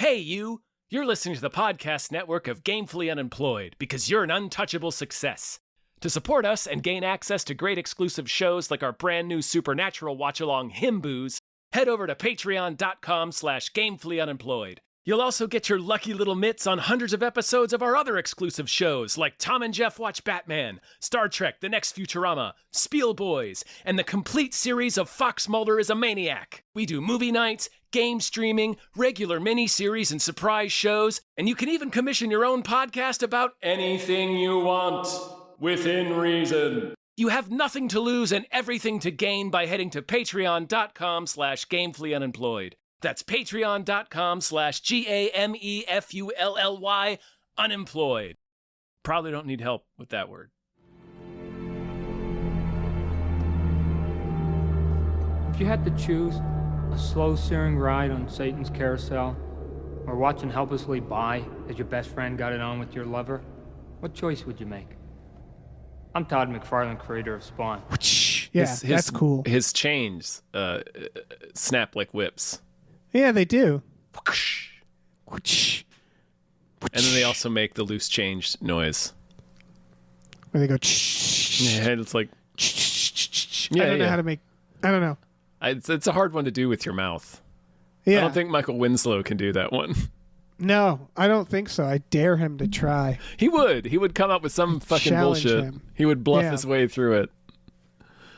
Hey, you! You're listening to the podcast network of Gamefully Unemployed because you're an untouchable success. To support us and gain access to great exclusive shows like our brand new Supernatural watch-along Himboos, head over to patreon.com/gamefullyunemployed. You'll also get your lucky little mitts on hundreds of episodes of our other exclusive shows like Tom and Jeff Watch Batman, Star Trek The Next Futurama, Spiel Boys, and the complete series of Fox Mulder is a Maniac. We do movie nights, game streaming, regular mini-series and surprise shows, and you can even commission your own podcast about anything you want, within reason. You have nothing to lose and everything to gain by heading to patreon.com/gamefullyunemployed. That's patreon.com/GAMEFULLY unemployed. Probably don't need help with that word. If you had to choose a slow searing ride on Satan's carousel or watching helplessly by as your best friend got it on with your lover, what choice would you make? I'm Todd McFarlane, creator of Spawn. Yeah, that's cool. His chains snap like whips. Yeah, they do. And then they also make the loose change noise. Where they go. Yeah, it's like. I don't know how to make. I don't know. It's a hard one to do with your mouth. Yeah. I don't think Michael Winslow can do that one. No, I don't think so. I dare him to try. He would. He would come up with some fucking bullshit. Him. He would bluff his way through it.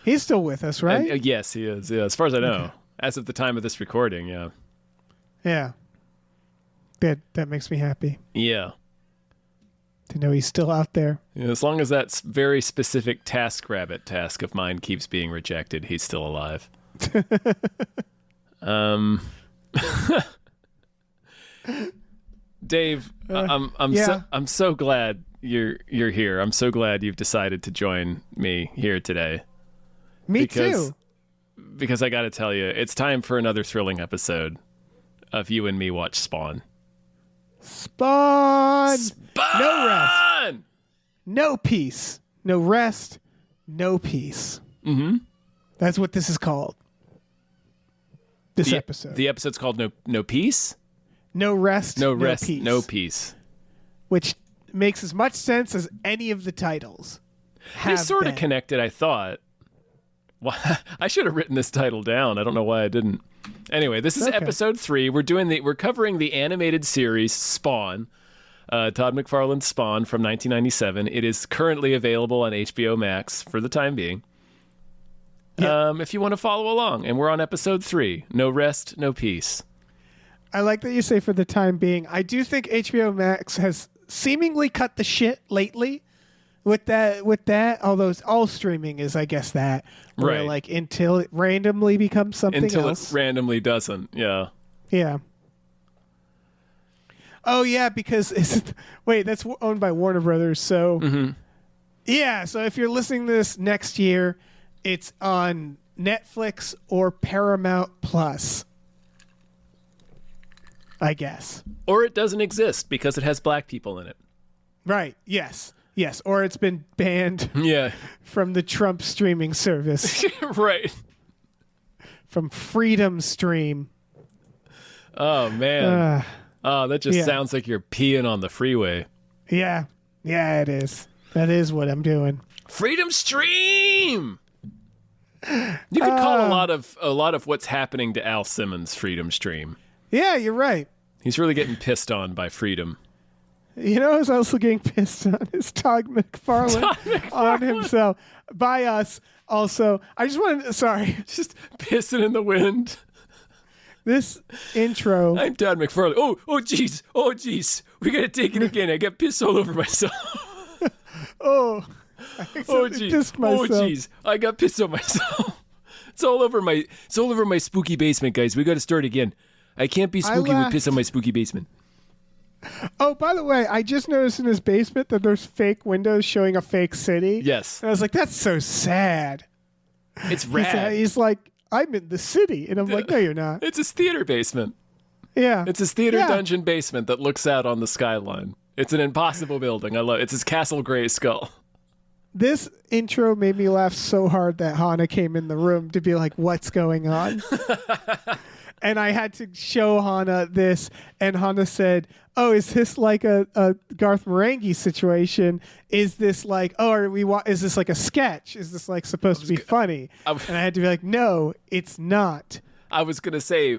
He's still with us, right? And, yes, he is. Yeah, as far as I know. Okay. As of the time of this recording, yeah. Yeah. That makes me happy. Yeah. To know he's still out there. Yeah, as long as that very specific TaskRabbit task of mine keeps being rejected, he's still alive. Dave, I'm so glad you're here. I'm so glad you've decided to join me here today. Me too. Because I got to tell you, it's time for another thrilling episode of You and Me Watch Spawn. Spawn! Spawn! No rest. No peace. No rest. No peace. Mm-hmm. That's what this is called. This episode. The episode's called No Peace? No rest. No rest. Peace. No peace. Which makes as much sense as any of the titles. They're sort of connected, I thought. Well, I should have written this title down. I don't know why I didn't. Anyway, this is episode 3. We're covering the animated series Spawn, Todd McFarlane's Spawn from 1997. It is currently available on HBO Max for the time being. Yep. If you want to follow along, and we're on episode 3. No rest, no peace. I like that you say for the time being. I do think HBO Max has seemingly cut the shit lately. With that, although all streaming is, I guess, that. Where, right. Like, until it randomly becomes something else. Until it randomly doesn't, yeah. Yeah. Oh, yeah, because... that's owned by Warner Brothers, so... Mm-hmm. Yeah, so if you're listening to this next year, it's on Netflix or Paramount Plus. I guess. Or it doesn't exist because it has black people in it. Right, yes. Yes, or it's been banned from the Trump streaming service. Right. From Freedom Stream. Oh, man. That just sounds like you're peeing on the freeway. Yeah. Yeah, it is. That is what I'm doing. Freedom Stream! You could call a lot of what's happening to Al Simmons Freedom Stream. Yeah, you're right. He's really getting pissed on by freedom. You know who's also getting pissed on is Todd McFarlane on himself. By us, also. I just wanted to, sorry. Just pissing in the wind. This intro. I'm Todd McFarlane. Oh, jeez. Oh, jeez. We got to take it again. I got pissed all over myself. I pissed myself. Oh, jeez. I got pissed on myself. It's all over my spooky basement, guys. We got to start again. I can't be spooky with piss on my spooky basement. Oh, by the way, I just noticed in his basement that there's fake windows showing a fake city. Yes. And I was like, that's so sad. It's rad. He's like, I'm in the city. And I'm like, no, you're not. It's his theater basement. Yeah. It's his theater dungeon basement that looks out on the skyline. It's an impossible building. I love it. It's his Castle Grayskull. This intro made me laugh so hard that Hannah came in the room to be like, what's going on? And I had to show Hannah this, and Hannah said, "Oh, is this like a Garth Marenghi situation? Is this like, is this like a sketch? Is this like supposed to be funny?" And I had to be like, "No, it's not." I was gonna say,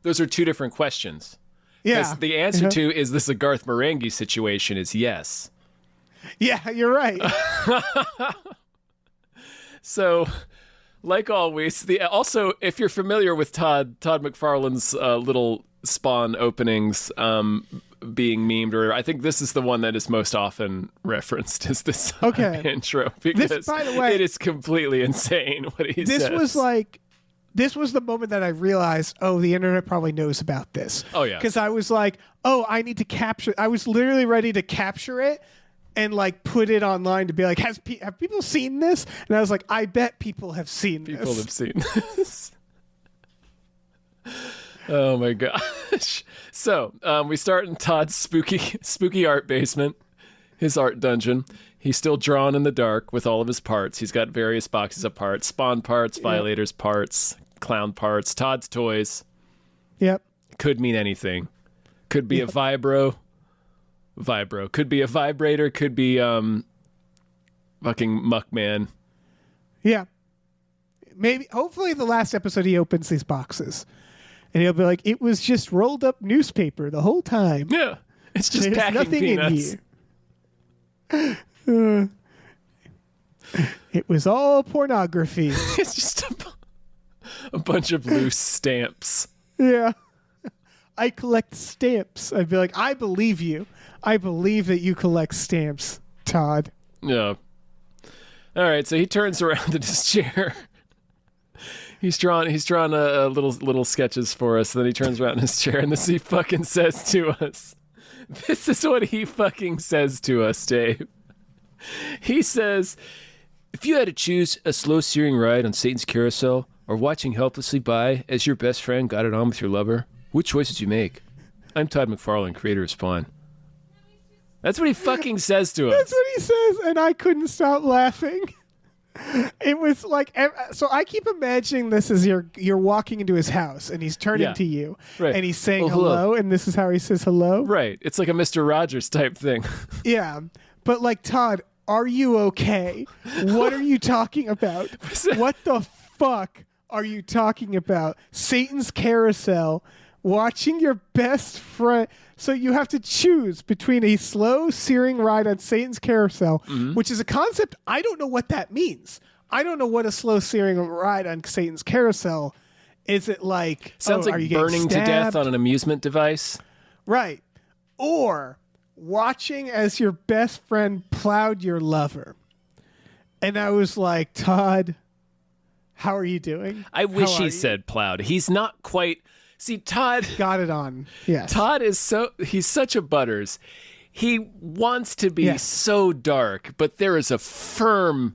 those are two different questions. Yeah. The answer to is this a Garth Marenghi situation is yes. Yeah, you're right. So, like always, also if you're familiar with Todd McFarlane's little Spawn openings being memed, or I think this is the one that is most often referenced is this intro, because this, by the way, it is completely insane what he says. This was the moment that I realized, the internet probably knows about this. Oh, yeah. Because I was like, I need to capture. I was literally ready to capture it and like put it online to be like, have people seen this? And I was like, I bet people have seen this. People have seen this. Oh my gosh. So we start in Todd's spooky art basement, his art dungeon. He's still drawn in the dark with all of his parts. He's got various boxes of parts, Spawn parts, Violators parts, Clown parts, Todd's toys. Yep. Could mean anything. Could be a vibro. Could be a vibrator. Could be fucking Muckman. Yeah. Maybe, hopefully the last episode he opens these boxes. And he'll be like, it was just rolled up newspaper the whole time. Yeah. It's just There's packing nothing peanuts. in here. It was all pornography. It's just a bunch of loose stamps. Yeah. I collect stamps. I'd be like, I believe you. I believe that you collect stamps, Todd. Yeah. All right, so he turns around in his chair. He's drawn a little sketches for us. Then he turns around in his chair, and this he fucking says to us. This is what he fucking says to us, Dave. He says, "If you had to choose a slow searing ride on Satan's carousel or watching helplessly by as your best friend got it on with your lover, what choice would you make? I'm Todd McFarlane, creator of Spawn." That's what he fucking says to us. That's what he says, and I couldn't stop laughing. It was like, so I keep imagining this as you're walking into his house, and he's turning to you, right. and he's saying hello, hello, and this is how he says hello. Right. It's like a Mr. Rogers type thing. Yeah, but like, Todd, are you okay? What are you talking about? What the fuck are you talking about? Satan's carousel, watching your best friend. So you have to choose between a slow searing ride on Satan's carousel, which is a concept. I don't know what that means. I don't know what a slow searing ride on Satan's carousel is. It like, sounds like burning to death on an amusement device. Right. Or watching as your best friend plowed your lover. And I was like, Todd, how are you doing? I wish he said plowed. He's not quite. See, Todd got it on. Yes. Todd he's such a butters. He wants to be so dark, but there is a firm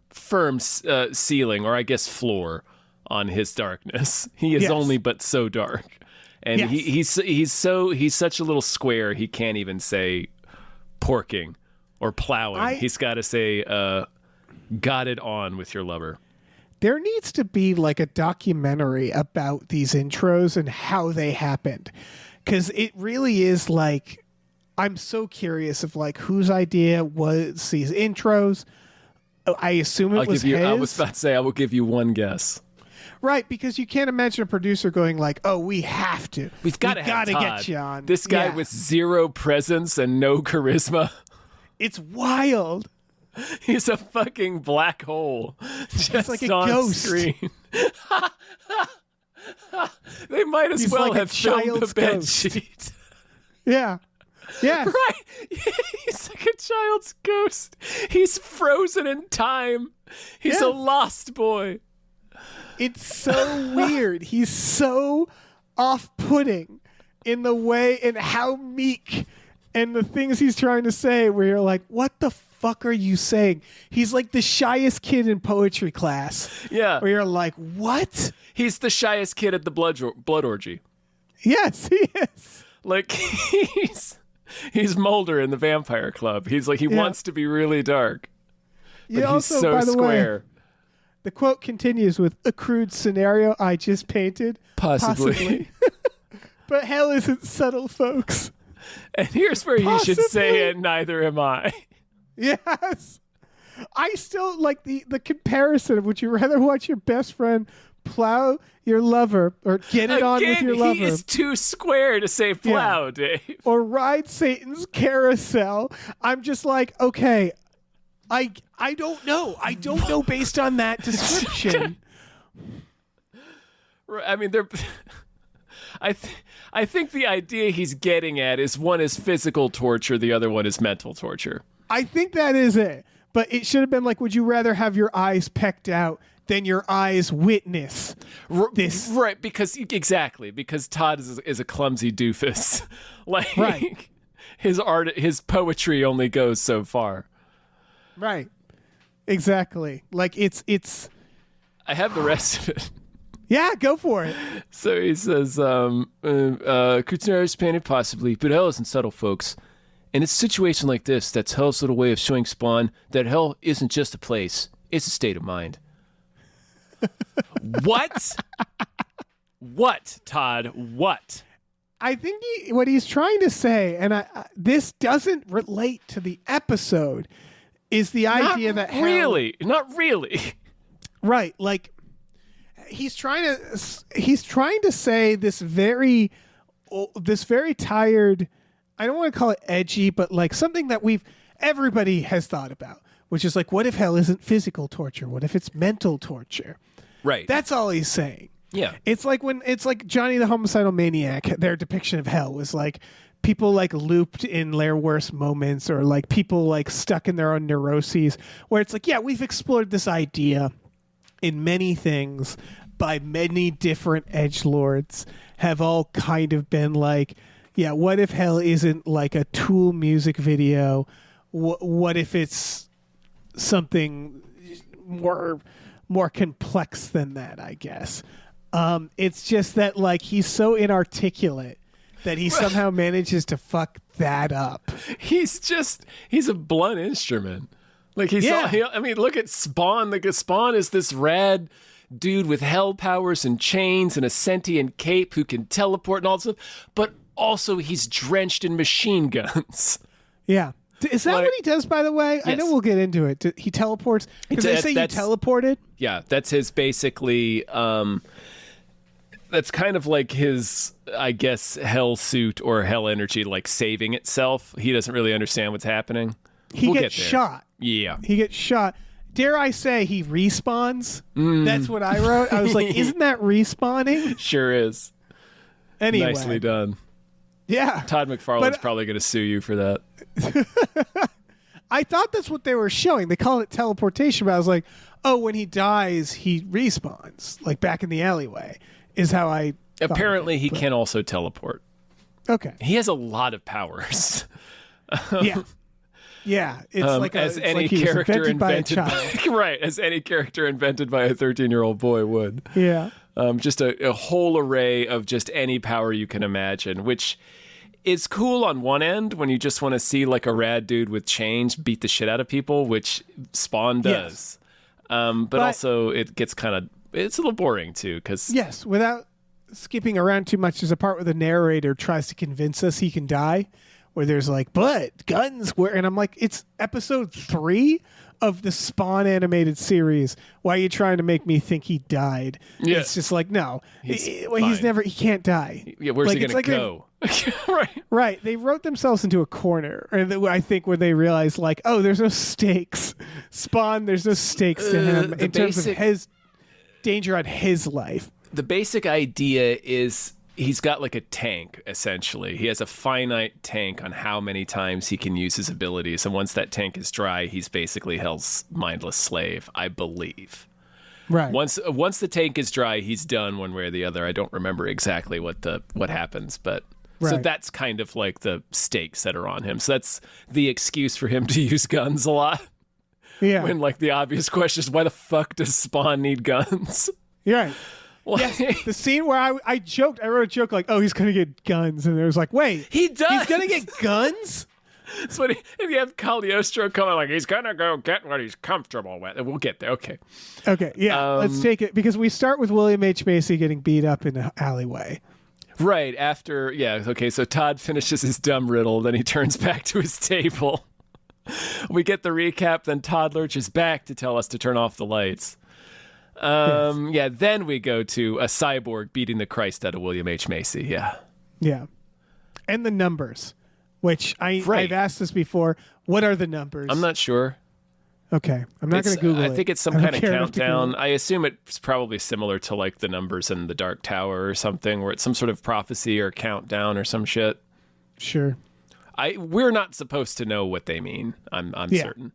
ceiling, or I guess floor, on his darkness. He is only but so dark. And he's such a little square, he can't even say porking or plowing. He's got to say got it on with your lover. There needs to be like a documentary about these intros and how they happened. Because it really is like, I'm so curious of like whose idea was these intros. I assume it was his. I was about to say, I will give you one guess. Right, because you can't imagine a producer going like, "Oh, we have to. We've got to get you on." This guy with zero presence and no charisma. It's wild. He's a fucking black hole. Just like a on ghost. Screen. They might as well have filmed the bed sheet. Yeah. Yeah. Right. He's like a child's ghost. He's frozen in time. He's a lost boy. It's so weird. He's so off-putting in the way and how meek and the things he's trying to say, where you're like, what the fuck are you saying? He's like the shyest kid in poetry class. Yeah. Where you're like, what? He's the shyest kid at the blood orgy. Yes, he is. Like, he's Mulder in the Vampire Club. He's like, he wants to be really dark. But he's so by the square. Way, the quote continues with a crude scenario I just painted. Possibly. But hell isn't subtle, folks. And here's where you should say Possibly. it, neither am I. Yes. I still like the comparison of would you rather watch your best friend plow your lover or get it on with your lover He is too square to say plow, Dave. or ride Satan's carousel? I'm just like, okay, I don't know. I don't know based on that description. I mean, they're... I think the idea he's getting at is one is physical torture, the other one is mental torture. I think that is it. But it should have been like, would you rather have your eyes pecked out than your eyes witness this? Right, because Todd is a clumsy doofus. Like, Right. his poetry only goes so far. Right. Exactly. Like it's I have the rest of it. yeah, go for it. So he says, Kutsner painted possibly, but hell isn't subtle, folks. And it's a situation like this that's hell's little way of showing Spawn that hell isn't just a place, it's a state of mind. What? What, Todd? What? I think what he's trying to say, and this doesn't relate to the episode, is the idea that hell, not really. right? Like he's trying to say this very tired. I don't want to call it edgy, but like something that everybody has thought about, which is like, what if hell isn't physical torture? What if it's mental torture? Right. That's all he's saying. Yeah. It's like Johnny the Homicidal Maniac, their depiction of hell was like people like looped in their worst moments or like people like stuck in their own neuroses, where it's like, yeah, we've explored this idea in many things by many different edgelords have all kind of been like, yeah, what if hell isn't like a Tool music video? What if it's something more complex than that, I guess. It's just that like he's so inarticulate that he somehow manages to fuck that up. He's a blunt instrument. Like look at Spawn. Like Spawn is this rad dude with hell powers and chains and a sentient cape who can teleport and all this stuff, but also he's drenched in machine guns. Yeah. Is that what he does, by the way? Yes. I know we'll get into it. He teleports? Because they say you teleported? Yeah, that's his basically... that's kind of like his, I guess, hell suit or hell energy, like saving itself. He doesn't really understand what's happening. He gets shot. Yeah. He gets shot. Dare I say he respawns? That's what I wrote. I was like, isn't that respawning? Sure is. Anyway. Nicely done. Yeah. Todd McFarlane's probably going to sue you for that. I thought that's what they were showing. They call it teleportation, but I was like, oh, when he dies, he respawns, like back in the alleyway, is how I Apparently, he can also teleport. Okay. He has a lot of powers. Yeah. Yeah. It's like as it's any like he was character invented by a child. right, as any character invented by a 13-year-old boy would. Yeah. Just a whole array of just any power you can imagine, which is cool on one end when you just want to see like a rad dude with chains beat the shit out of people, which Spawn does. Yes. But also it gets it's a little boring too, because yes, without skipping around too much, there's a part where the narrator tries to convince us he can die, where there's like, but guns where, and I'm like, it's episode 3 of the Spawn animated series. Why are you trying to make me think he died? Yeah. It's just like, no, he can't die. Yeah, where's he gonna go? Right. They wrote themselves into a corner, I think, where they realized like, oh, there's no stakes. Spawn, there's no stakes to him in terms of his danger on his life. The basic idea is he's got like a tank, essentially. He has a finite tank on how many times he can use his abilities. And once that tank is dry, he's basically hell's mindless slave, I believe. Right. Once the tank is dry, he's done one way or the other. I don't remember exactly what happens, but so that's kind of like the stakes that are on him. So that's the excuse for him to use guns a lot. Yeah. When like the obvious question is, why the fuck does Spawn need guns? You're right. Yes, the scene where I joked, I wrote a joke like, oh, he's going to get guns. And it was like, wait. He does. He's going to get guns? So if you have Cagliostro coming, like, he's going to go get what he's comfortable with. We'll get there. Okay. Okay, yeah. Let's take it. Because we start with William H. Macy getting beat up in the alleyway. Right, after, yeah, okay, so Todd finishes his dumb riddle, then he turns back to his table. We get the recap, then Todd lurches back to tell us to turn off the lights. Yeah, then we go to a cyborg beating the Christ out of William H. Macy, yeah. Yeah. And the numbers, which I've asked this before. What are the numbers? I'm not sure. Okay. I'm not going to Google it. I think it's some kind of countdown. I assume it's probably similar to like the numbers in the Dark Tower or something, where it's some sort of prophecy or countdown or some shit. Sure. We're not supposed to know what they mean. I'm certain.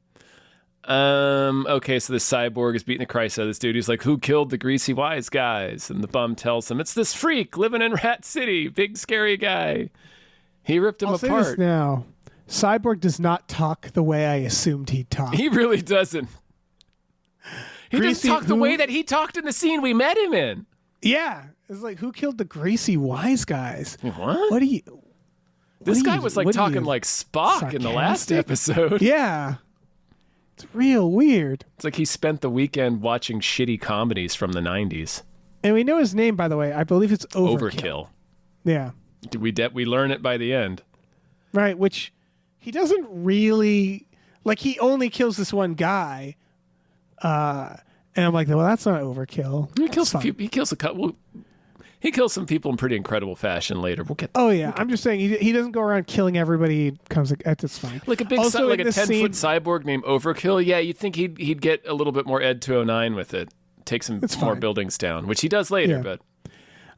Okay, so the cyborg is beating the Christ out of this dude. He's like, who killed the greasy wise guys? And the bum tells him, it's this freak living in Rat City, big scary guy. He ripped him apart. Say this now. Cyborg does not talk the way I assumed he'd talk. He really doesn't. He doesn't talk the way that he talked in the scene we met him in. Yeah. It's like, who killed the greasy wise guys? What? What do you... This guy was like talking like Spock sarcastic? In the last episode. Yeah. It's real weird. It's like he spent the weekend watching shitty comedies from the 90s. And we know his name, by the way. I believe it's Overkill. Yeah. We learn it by the end. Right, which he doesn't really... Like, he only kills this one guy. And I'm like, well, that's not Overkill. He kills some people in pretty incredible fashion later. We'll get. Oh yeah, I'm just saying he doesn't go around killing everybody. He comes that's fine. Like a big, like a 10-foot cyborg named Overkill. Yeah, you'd think he'd get a little bit more Ed 209 with it. Take some more buildings down, which he does later. Yeah. But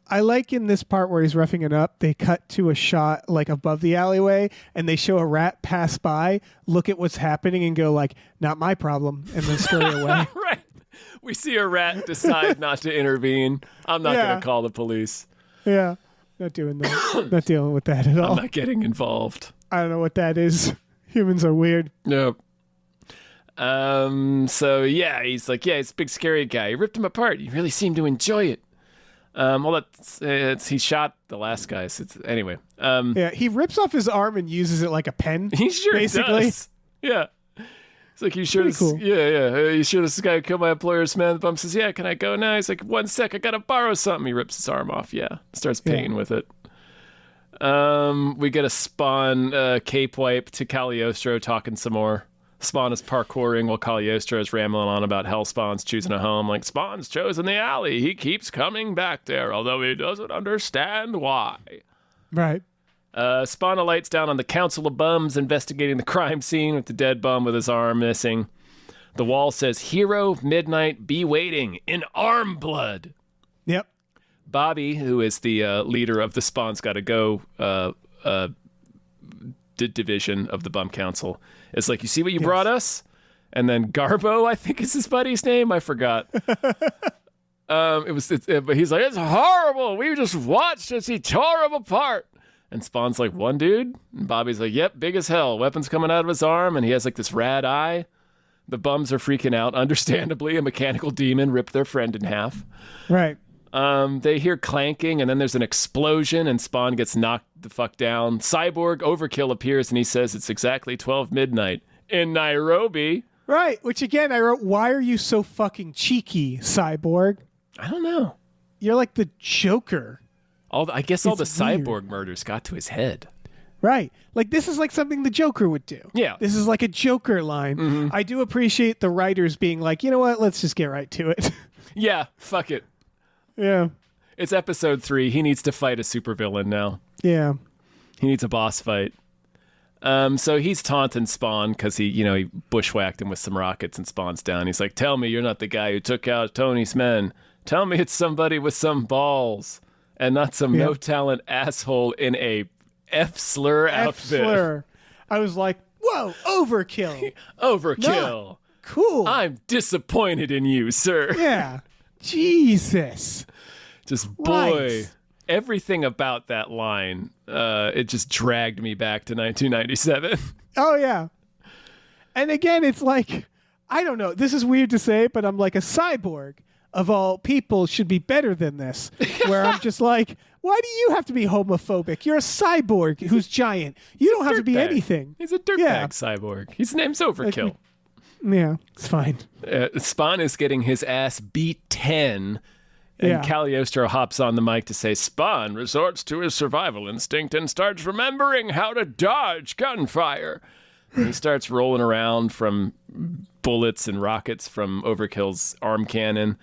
I like in this part where he's roughing it up. They cut to a shot like above the alleyway, and they show a rat pass by, look at what's happening, and go like, "Not my problem," and then scurry away. Right. We see a rat decide not to intervene. I'm not going to call the police. Yeah. Not doing that. Not dealing with that at all. I'm not getting involved. I don't know what that is. Humans are weird. Nope. So, yeah, he's like, he's a big scary guy. He ripped him apart. You really seem to enjoy it. Well, he shot the last guy. So anyway. Yeah, he rips off his arm and uses it like a pen. He sure basically does. Yeah. It's like, you sure this, cool. You sure this guy killed my employer's man? The bum says, yeah, can I go now? He's like, 1 sec, I gotta borrow something. He rips his arm off, starts painting with it. We get a Spawn cape wipe to Cagliostro talking some more. Spawn is parkouring while Cagliostro is rambling on about how Spawn's choosing a home. Like, Spawn's chosen the alley. He keeps coming back there, although he doesn't understand why. Right. Spawn alights down on the Council of Bums investigating the crime scene with the dead bum with his arm missing. The wall says, Hero of Midnight, be waiting in arm blood. Yep. Bobby, who is the leader of the Spawn's Gotta Go division of the Bum Council, is like, you see what you brought us? And then Garbo, I think is his buddy's name. I forgot. But he's like, it's horrible. We just watched as he tore him apart. And Spawn's like, one dude? And Bobby's like, yep, big as hell. Weapons coming out of his arm, and he has like this rad eye. The bums are freaking out. Understandably, a mechanical demon ripped their friend in half. Right. They hear clanking, and then there's an explosion, and Spawn gets knocked the fuck down. Cyborg Overkill appears, and he says it's exactly 12 midnight in Nairobi. Right, which again, I wrote, why are you so fucking cheeky, Cyborg? I don't know. You're like the Joker. I guess all the cyborg murders got to his head. Right. Like, this is like something the Joker would do. Yeah. This is like a Joker line. Mm-hmm. I do appreciate the writers being like, you know what? Let's just get right to it. Yeah. Fuck it. Yeah. It's episode 3. He needs to fight a supervillain now. Yeah. He needs a boss fight. So he's taunting Spawn because he bushwhacked him with some rockets and Spawn's down. He's like, tell me you're not the guy who took out Tony's men. Tell me it's somebody with some balls. And not some no-talent asshole in a F-slur outfit. F-slur. I was like, whoa, overkill. Overkill. No. Cool. I'm disappointed in you, sir. Yeah. Jesus. Just, boy, everything about that line, it just dragged me back to 1997. Oh, yeah. And again, it's like, I don't know. This is weird to say, but I'm like, a cyborg of all people should be better than this, where I'm just like, why do you have to be homophobic? You're a cyborg who's giant. You don't have to be anything. He's a dirtbag cyborg. His name's Overkill. Yeah, it's fine. Spawn is getting his ass beat 10 And Yeah. Cagliostro hops on the mic to say, Spawn resorts to his survival instinct and starts remembering how to dodge gunfire. And he starts rolling around from bullets and rockets from Overkill's arm cannon.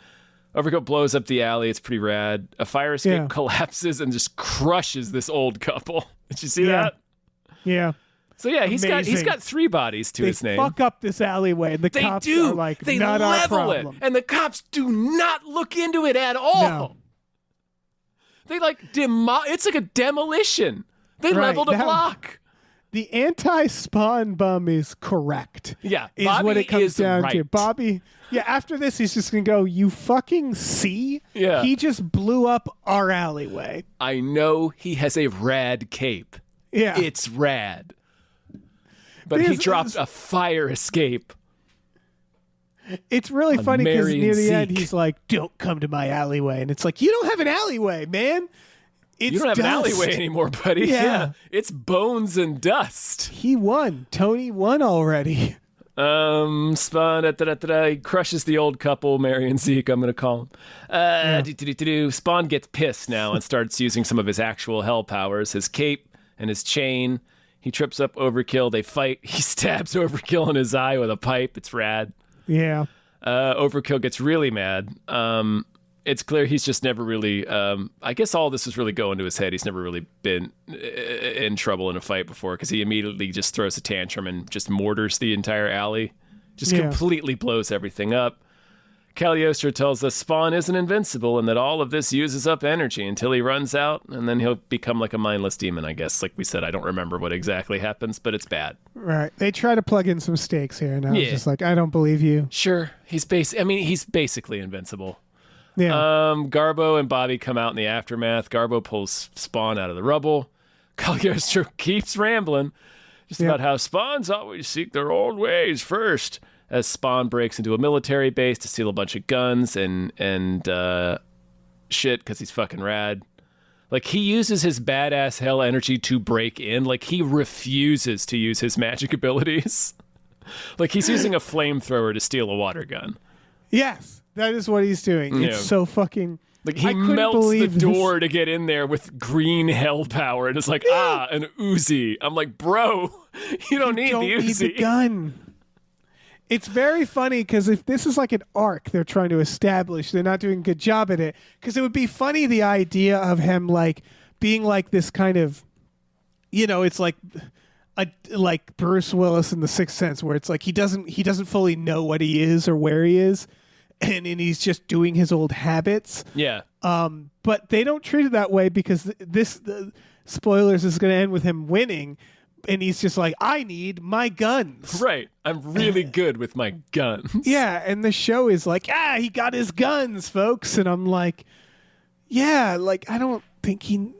Overkill blows up the alley. It's pretty rad. A fire escape collapses and just crushes this old couple. Did you see that? Yeah. So yeah, he's got 3 bodies to his name. They fuck up this alleyway, and the cops are like, they not our level it, problem. and the cops do not look into it at all. No. They like it's like a demolition. They leveled a block. The anti-spawn bum is correct. Yeah, is Bobby what it comes is down to. right. Bobby. Yeah, after this, he's just gonna go. You fucking see? Yeah. He just blew up our alleyway. I know he has a rad cape. Yeah. It's rad. But he dropped a fire escape. It's really funny because Mary near and the end, Zeke. he's like, "Don't come to my alleyway," and it's like, "You don't have an alleyway, man. It's You don't have dust." an alleyway anymore, buddy. Yeah. It's bones and dust. He won. Tony won already. Spawn, he crushes the old couple, Mary and Zeke, I'm going to call him. Spawn gets pissed now and starts using some of his actual hell powers, his cape and his chain. He trips up Overkill. They fight. He stabs Overkill in his eye with a pipe. It's rad. Yeah. Overkill gets really mad. It's clear he's just never really, I guess all this is really going to his head. He's never really been in trouble in a fight before because he immediately just throws a tantrum and just mortars the entire alley. Just completely blows everything up. Cagliostro tells us Spawn isn't invincible and that all of this uses up energy until he runs out, and then he'll become like a mindless demon, I guess. Like we said, I don't remember what exactly happens, but it's bad. Right. They try to plug in some stakes here, and I was just like, I don't believe you. Sure. He's basically invincible. Yeah. Garbo and Bobby come out in the aftermath. Garbo pulls Spawn out of the rubble. Cagliostro keeps rambling just about how Spawns always seek their old ways first, as Spawn breaks into a military base to steal a bunch of guns and shit because he's fucking rad. Like, he uses his badass hell energy to break in. Like, he refuses to use his magic abilities. Like, he's using a flamethrower to steal a water gun. Yes, that is what he's doing. It's so fucking... Like, he melts the door to get in there with green hell power, and it's like, an Uzi. I'm like, bro, you don't need the Uzi. Need the gun. It's very funny because if this is like an arc they're trying to establish, they're not doing a good job at it. Because it would be funny, the idea of him like being like this kind of, it's like like Bruce Willis in The Sixth Sense, where it's like he doesn't fully know what he is or where he is, and he's just doing his old habits. Yeah. But they don't treat it that way because the spoilers is going to end with him winning. And he's just like, I need my guns. Right. I'm really good with my guns. Yeah. And the show is like, he got his guns, folks. And I'm like, yeah, like, I don't think I'm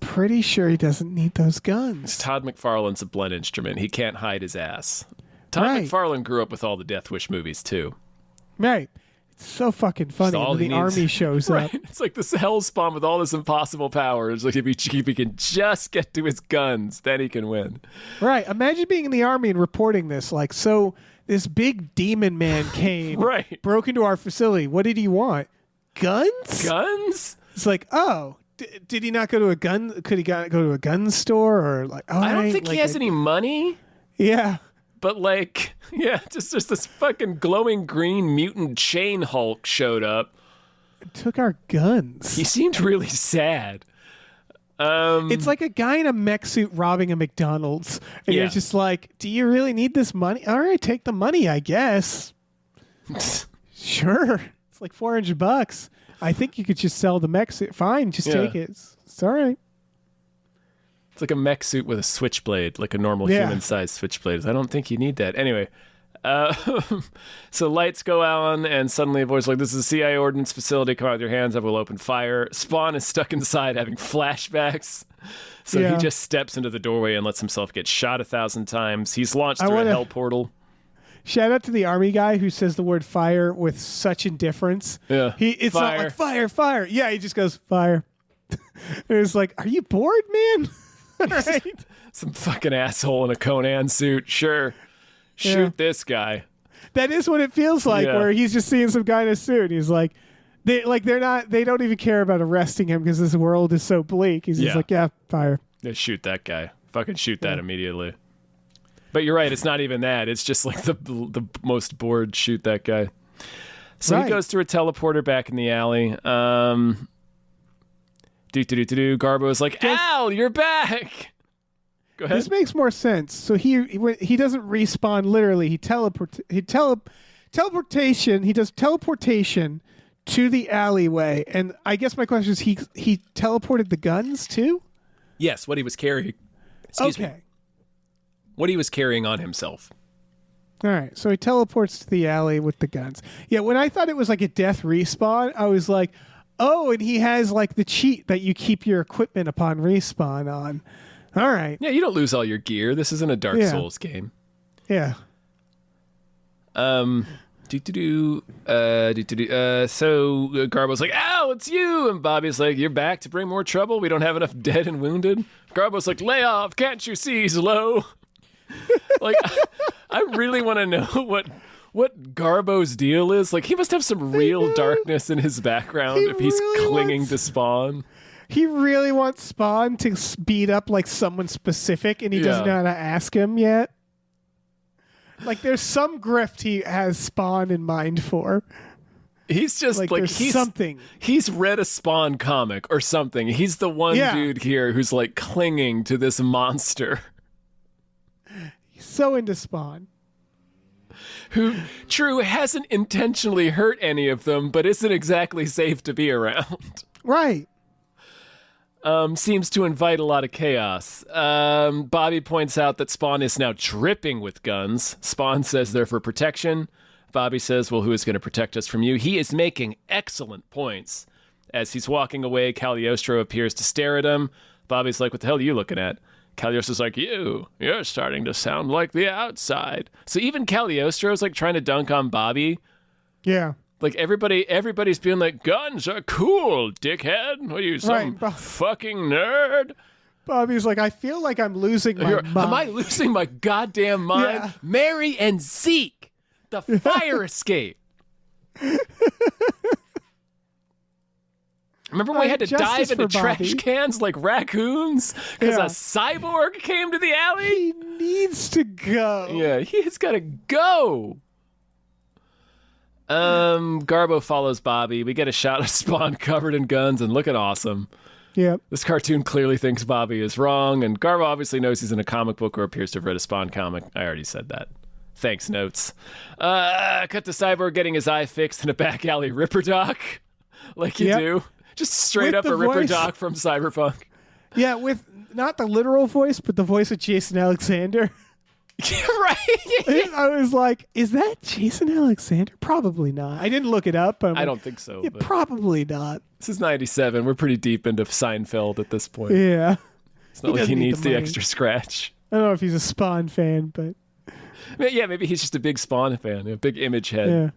pretty sure he doesn't need those guns. Todd McFarlane's a blunt instrument. He can't hide his ass. Todd McFarlane grew up with all the Death Wish movies, too. Right. It's so fucking funny when the army shows up. It's like this hell spawn with all this impossible power. It's like if he can just get to his guns, then he can win. Right. Imagine being in the army and reporting this. Like, so this big demon man came, broke into our facility. What did he want? Guns? Guns? It's like, did he not go to a gun? Could he go to a gun store or like? I don't think he has any money. Yeah. But like, just this fucking glowing green mutant chain Hulk showed up. Took our guns. He seemed really sad. It's like a guy in a mech suit robbing a McDonald's. And you're just like, do you really need this money? All right, take the money, I guess. Sure. It's like $400. I think you could just sell the mech suit. Fine, just take it. It's all right. It's like a mech suit with a switchblade, like a normal human-sized switchblade. I don't think you need that. Anyway, so lights go on, and suddenly a voice like, this is a CIA ordnance facility. Come out with your hands up. We'll open fire. Spawn is stuck inside having flashbacks. So he just steps into the doorway and lets himself get shot 1,000 times. He's launched through a hell portal. Shout out to the army guy who says the word fire with such indifference. Yeah. It's not like fire, fire. Yeah, he just goes, fire. It's like, are you bored, man? Right. Some fucking asshole in a Conan suit. Sure. Shoot this guy. That is what it feels like, where he's just seeing some guy in a suit. And he's like, They don't even care about arresting him because this world is so bleak. He's just like, yeah, fire. Yeah, shoot that guy. Fucking shoot that immediately. But you're right, it's not even that. It's just like the most bored shoot that guy. So he goes through a teleporter back in the alley. Garbo's like, Al, you're back. Go ahead. This makes more sense. So he doesn't respawn literally. He does teleportation to the alleyway. And I guess my question is, he teleported the guns too? Yes, what he was carrying. Excuse me. What he was carrying on himself. All right, so he teleports to the alley with the guns. Yeah, when I thought it was like a death respawn, I was like, oh, and he has like the cheat that you keep your equipment upon respawn on. All right. Yeah, you don't lose all your gear. This isn't a Dark Souls game. Yeah. So Garbo's like, "Ow, it's you!" And Bobby's like, "You're back to bring more trouble? We don't have enough dead and wounded." Garbo's like, "Lay off! Can't you see he's low?" Like, I really want to know what Garbo's deal is. Like, he must have some real darkness in his background if he's clinging to Spawn. He really wants Spawn to speed up like someone specific, and he doesn't know how to ask him yet. Like, there's some grift he has Spawn in mind for. He's just like he's something. He's read a Spawn comic or something. He's the one dude here who's like clinging to this monster. He's so into Spawn. Who, true, hasn't intentionally hurt any of them, but isn't exactly safe to be around. Right. Seems to invite a lot of chaos. Bobby points out that Spawn is now dripping with guns. Spawn says they're for protection. Bobby says, well, who is going to protect us from you? He is making excellent points. As he's walking away, Cagliostro appears to stare at him. Bobby's like, what the hell are you looking at? Cagliostro's like, you're starting to sound like the outside. So even Cagliostro's like trying to dunk on Bobby. Yeah. Like, everybody's being like, guns are cool, dickhead. What are you, some fucking nerd? Bobby's like, I feel like I'm losing my mind. Am I losing my goddamn mind? Yeah. Mary and Zeke, the fire escape. Remember when we had to dive into trash cans like raccoons because a cyborg came to the alley? He needs to go. Yeah, he's got to go. Garbo follows Bobby. We get a shot of Spawn covered in guns and looking awesome. Yep. This cartoon clearly thinks Bobby is wrong, and Garbo obviously knows he's in a comic book or appears to have read a Spawn comic. I already said that. Thanks, notes. Cut to Cyborg getting his eye fixed in a back alley Ripper Doc, like you do. Just straight up a Ripper Doc from Cyberpunk. Yeah, with not the literal voice, but the voice of Jason Alexander. Right. I was like, is that Jason Alexander? Probably not. I didn't look it up. But I don't think so. Yeah, but probably not. This is 97. We're pretty deep into Seinfeld at this point. Yeah. It's not like he needs the extra scratch. I don't know if he's a Spawn fan, but... Yeah, maybe he's just a big Spawn fan, a big image head.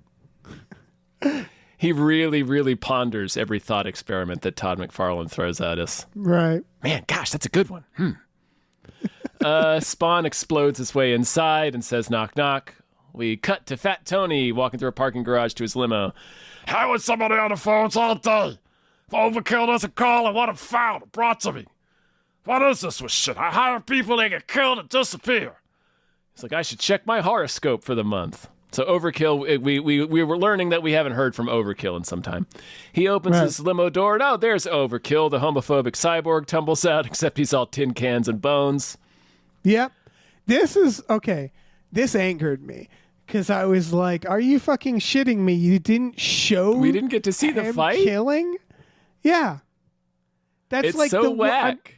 Yeah. He really, really ponders every thought experiment that Todd McFarlane throws at us. Right. Man, gosh, that's a good one. Spawn explodes his way inside and says, knock, knock. We cut to Fat Tony walking through a parking garage to his limo. How was somebody on the phones all day? If Overkill doesn't call, I want him found and brought to me. What is this with shit? I hire people, they get killed and disappear. He's like, I should check my horoscope for the month. So Overkill, we were learning that we haven't heard from Overkill in some time. He opens his limo door, and oh, there's Overkill. The homophobic cyborg tumbles out, except he's all tin cans and bones. Yep. This is, okay, this angered me. Because I was like, are you fucking shitting me? You didn't show We didn't get to see the fight? Killing? Yeah. That's it's like so whack.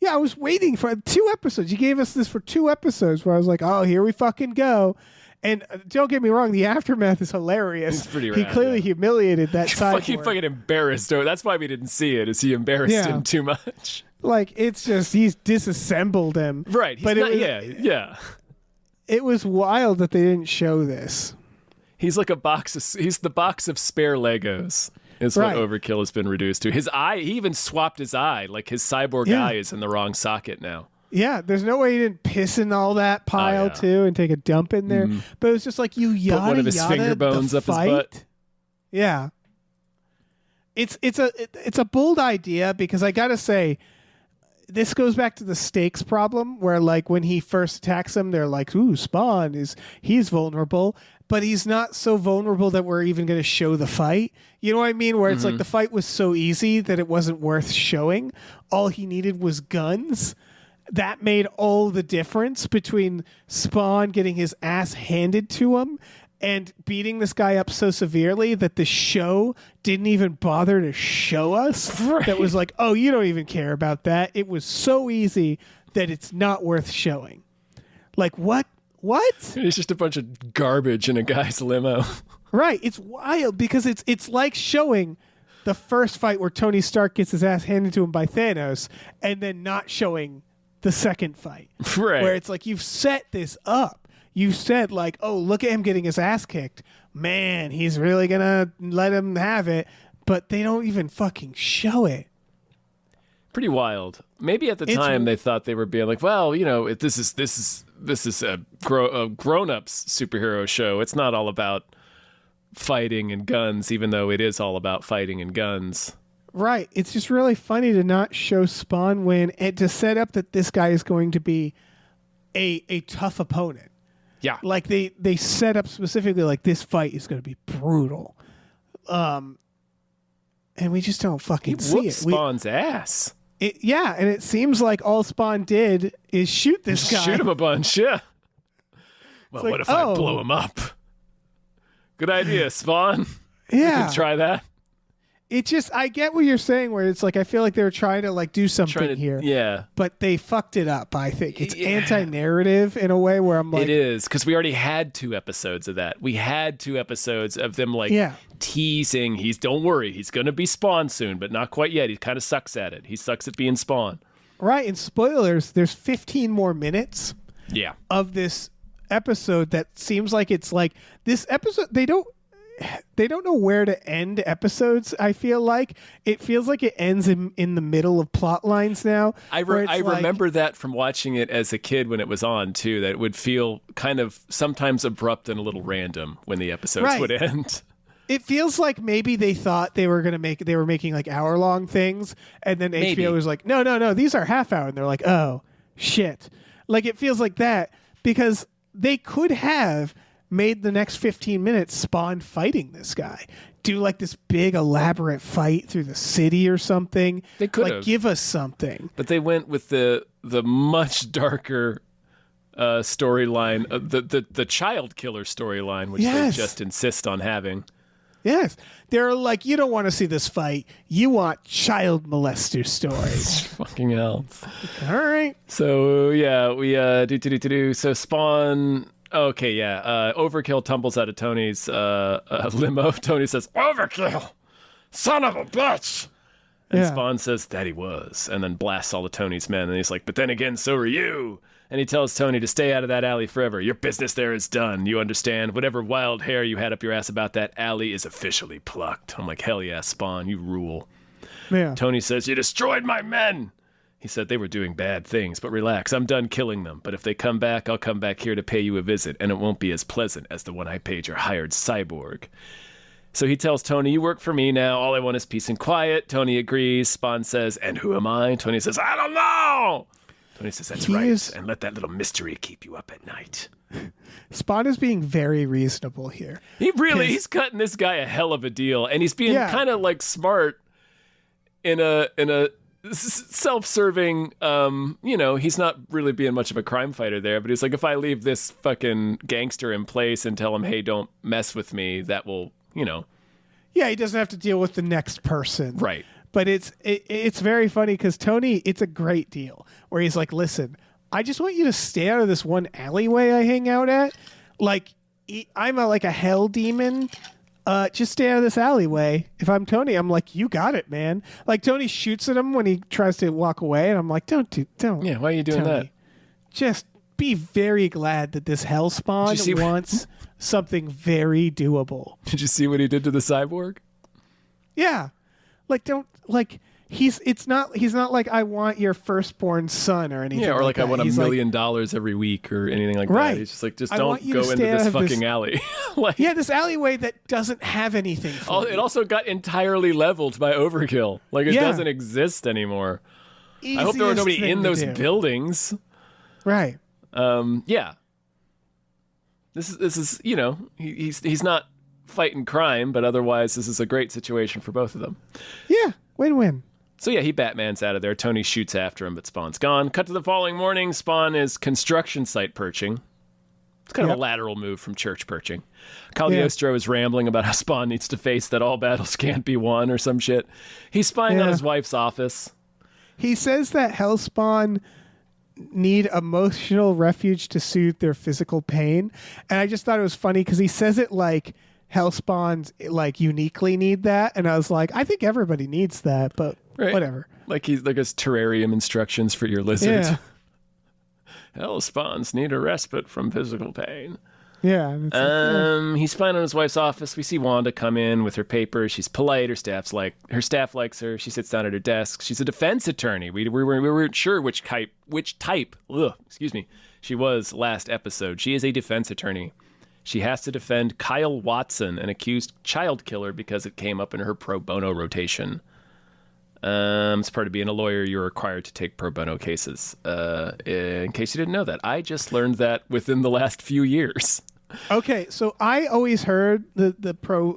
I was waiting for 2 episodes. You gave us this for 2 episodes where I was like, oh, here we fucking go. And don't get me wrong, the aftermath is hilarious. It's pretty rad, he clearly humiliated that cyborg. Fucking embarrassed. That's why we didn't see it, is he embarrassed him too much. Like, it's just, he's disassembled him. Right. But yeah. It was wild that they didn't show this. He's like he's the box of spare Legos. Is what Overkill has been reduced to. His eye, he even swapped his eye. Like, his cyborg eye is in the wrong socket now. Yeah, there's no way he didn't piss in all that pile too and take a dump in there. But it was just like, you yada, put one of his finger bones up his butt. Yeah. it's a bold idea because I gotta say, this goes back to the stakes problem where like when he first attacks him, they're like, ooh, Spawn he's vulnerable, but he's not so vulnerable that we're even going to show the fight. You know what I mean? Where it's like the fight was so easy that it wasn't worth showing. All he needed was guns. That made all the difference between Spawn getting his ass handed to him and beating this guy up so severely that the show didn't even bother to show us. Right. That was like, oh, you don't even care about that. It was so easy that it's not worth showing. Like, what? It's just a bunch of garbage in a guy's limo. Right. It's wild because it's like showing the first fight where Tony Stark gets his ass handed to him by Thanos and then not showing the second fight. Right. Where it's like, you've set this up. You said like, oh, look at him getting his ass kicked. Man, he's really going to let him have it. But they don't even fucking show it. Pretty wild. Maybe at the time they thought they were being like, well, you know, this is a grown-ups superhero show. It's not all about fighting and guns, even though it is all about fighting and guns. Right. It's just really funny to not show Spawn win and to set up that this guy is going to be a tough opponent. Yeah. Like they set up specifically like this fight is going to be brutal. And we just don't fucking see it. Spawn's ass. Yeah, and it seems like all Spawn did is shoot this guy. Shoot him a bunch, yeah. Well, like, what if I blow him up? Good idea, Spawn. Yeah. You can try that. It just, I get what you're saying where it's like, I feel like they were trying to like do something here. Yeah. But they fucked it up, I think. It's anti-narrative in a way where I'm like. It is, because we already had 2 episodes of that. We had 2 episodes of them like teasing, don't worry, he's going to be Spawn soon, but not quite yet. He kind of sucks at it. He sucks at being Spawn. Right, and spoilers, there's 15 more minutes of this episode that seems like it's like, this episode, they don't know where to end episodes. I feel like it feels like it ends in the middle of plot lines now. I remember that from watching it as a kid when it was on too, that it would feel kind of sometimes abrupt and a little random when the episodes would end. It feels like maybe they thought they were making like hour-long things, and then HBO was like, no, these are half hour, and they're like, oh shit. Like it feels like that because they could have made the next 15 minutes Spawn fighting this guy. Do like this big elaborate fight through the city or something. They could like give us something. But they went with the much darker storyline, the child killer storyline, which they just insist on having. Yes. They're like, you don't want to see this fight. You want child molester stories. Fucking hell. All right. So yeah, we do. So Spawn. Okay, yeah. Overkill tumbles out of Tony's limo. Tony says, "Overkill, son of a bitch!" And Spawn says that he was, and then blasts all of Tony's men. And he's like, "But then again, so are you." And he tells Tony to stay out of that alley forever. Your business there is done. You understand? Whatever wild hair you had up your ass about that alley is officially plucked. I'm like, hell yeah, Spawn, you rule. Yeah. Tony says, you destroyed my men. He said they were doing bad things, but relax, I'm done killing them. But if they come back, I'll come back here to pay you a visit, and it won't be as pleasant as the one I paid your hired cyborg. So he tells Tony, you work for me now. All I want is peace and quiet. Tony agrees. Spawn says, and who am I? Tony says, I don't know. Tony says, that's right. And let that little mystery keep you up at night. Spawn is being very reasonable here. He's cutting this guy a hell of a deal. And he's being kind of like smart in a self-serving, he's not really being much of a crime fighter there, but he's like, if I leave this fucking gangster in place and tell him, hey, don't mess with me, that will, Yeah, he doesn't have to deal with the next person. Right. But it's very funny because Tony, it's a great deal where he's like, listen, I just want you to stay out of this one alleyway I hang out at. Like, I'm like a hell demon. Just stay out of this alleyway. If I'm Tony, I'm like, you got it, man. Like, Tony shoots at him when he tries to walk away, and I'm like, don't. Yeah, why are you doing Tony, that? Just be very glad that this hell spawn wants something very doable. Did you see what he did to the cyborg? Yeah. he's not like I want your firstborn son or anything. Yeah, or like I that. want $1 He's million every week or anything like Right. that. He's just like, just I don't want you go to into stay this out of fucking this- alley. Like, yeah, this alleyway that doesn't have anything for it you. also got entirely leveled by overkill. Like it Yeah. doesn't exist anymore. I hope there were Easiest nobody thing in to those do. buildings. Right. Yeah. This is he's not fighting crime, but otherwise this is a great situation for both of them. Yeah. Win-win. So yeah, he Batmans out of there. Tony shoots after him, but Spawn's gone. Cut to the following morning. Spawn is construction site perching. It's kind of a lateral move from church perching. Cagliostro is rambling about how Spawn needs to face that all battles can't be won or some shit. He's spying on his wife's office. He says that Hellspawn need emotional refuge to soothe their physical pain, and I just thought it was funny because he says it like Hellspawns like uniquely need that, and I was like, I think everybody needs that, but whatever. Like he's like his terrarium instructions for your lizards. Yeah. Hell spawns need a respite from physical pain. Yeah. and it's like, He's spying on his wife's office. We see Wanda come in with her papers. She's polite. Her staff likes her. She sits down at her desk. She's a defense attorney. We weren't sure which type she was last episode. She is a defense attorney. She has to defend Kyle Watson, an accused child killer, because it came up in her pro bono rotation. As part of being a lawyer, you're required to take pro bono cases. In case you didn't know that, I just learned that within the last few years. Okay, so I always heard the pro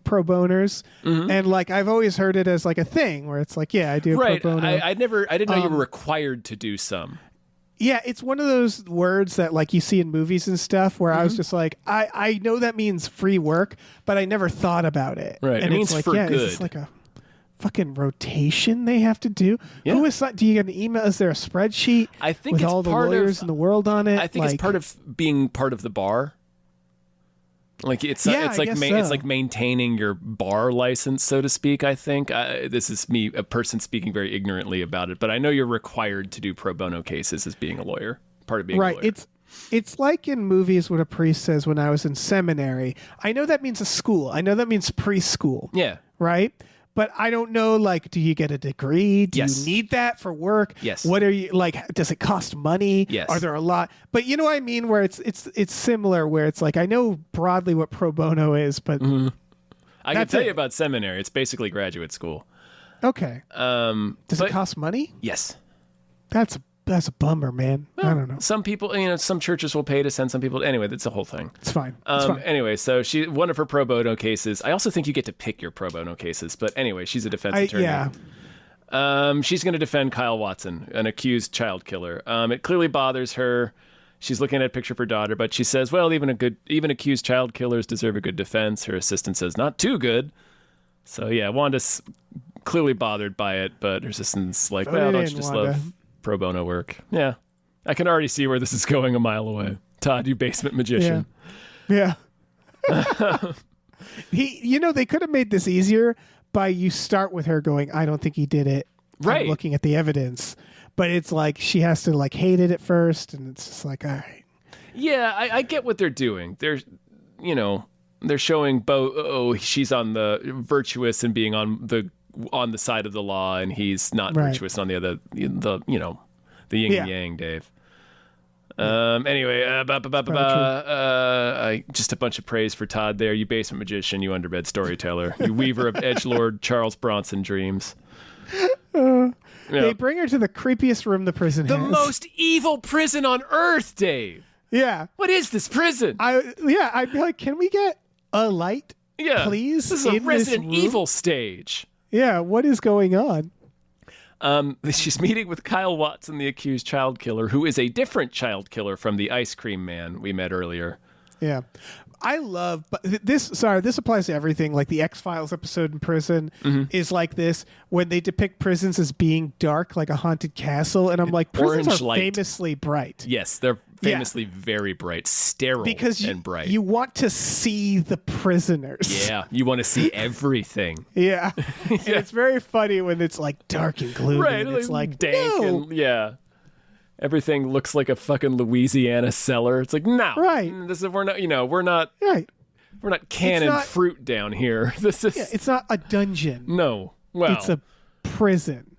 boners, and like I've always heard it as like a thing where it's like, yeah, I do Right. pro bono. I didn't know you were required to do some. Yeah, it's one of those words that like you see in movies and stuff where I was just like, I know that means free work, but I never thought about it. Right, And it it's means like, for Is good. this like a fucking rotation they have to do? Yeah. Who is do you get an email? Is there a spreadsheet I think with it's all the part lawyers of- in the world on it? I think it's part of being part of the bar. Like it's I guess it's so. like maintaining your bar license, so to speak. I think this is me, a person speaking very ignorantly about it, but I know you're required to do pro bono cases as being a lawyer. Part of being right. a lawyer. It's like in movies what a priest says when I was in seminary. I know that means a school. I know that means preschool. Yeah. Right? But I don't know, like, do you get a degree? Do Yes. you need that for work? Yes. What are you, like, does it cost money? Yes. Are there a lot? But you know what I mean? Where it's similar, where it's like, I know broadly what pro bono is, but I can That's tell it. you about seminary. It's basically graduate school. okay. Does but- it cost money? Yes. That's a bummer, man. I don't know. Some people, some churches will pay to send some people. Anyway, that's the whole thing. It's fine. It's fine. Anyway, so one of her pro bono cases. I also think you get to pick your pro bono cases, but anyway, she's a defense attorney. Yeah. She's going to defend Kyle Watson, an accused child killer. It clearly bothers her. She's looking at a picture of her daughter, but she says, "Well, even accused child killers deserve a good defense." Her assistant says, "Not too good." So yeah, Wanda's clearly bothered by it, but her assistant's like, Vote "Well, it don't in, you just Wanda." love pro bono work?" Yeah, I can already see where this is going a mile away. Todd, you basement magician. Yeah. They could have made this easier by you start with her going, I don't think he did it. Right. I'm looking at the evidence. But it's like she has to like hate it at first, and it's just like, all right. Yeah, I get what they're doing. They're showing she's on the virtuous and being on the side of the law, and he's not Right. virtuous on the other, the yin and yang, Dave. Anyway, just a bunch of praise for Todd there. You basement magician, you underbed storyteller, you weaver of edgelord Charles Bronson dreams. They bring her to the creepiest room the prison The has. most evil prison on earth, Dave. Yeah. What is this prison? I'd be like, can we get a light, Yeah, please? This is a in Resident this room? Evil stage. Yeah, what is going on? She's meeting with Kyle Watson, the accused child killer, who is a different child killer from the ice cream man we met earlier. Yeah. I love but this applies to everything. Like the X-Files episode in prison is like this when they depict prisons as being dark like a haunted castle, and I'm like, prisons Orange are light. famously bright. Yes, they're famously very bright, sterile Because and bright. you want to see the prisoners. Yeah, you want to see everything. Yeah. And it's very funny when it's like dark and gloomy. Right, And it's like, dank no. and yeah. Everything looks like a fucking Louisiana cellar. It's like, no. Right. We're not Right. canning not- fruit down here. This is Yeah, it's not a dungeon. no. Well, It's a prison.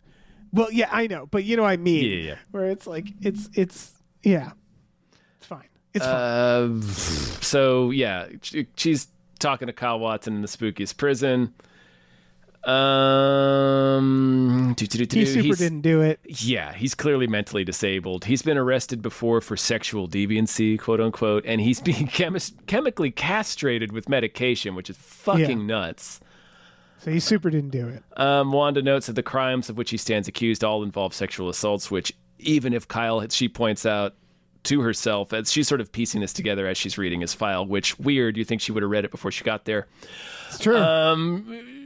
Well, yeah, I know, but you know what I mean. Yeah. Where it's like it's yeah, it's fine. It's fine. So yeah, she's talking to Kyle Watson in the spookiest prison. He super didn't do it. Yeah, he's clearly mentally disabled. He's been arrested before for sexual deviancy, quote unquote, and he's being chemically castrated with medication, which is fucking nuts. So he super didn't do it. Wanda notes that the crimes of which he stands accused all involve sexual assaults, which even if she points out to herself, as she's sort of piecing this together as she's reading his file, which weird, you think she would have read it before she got there. It's true.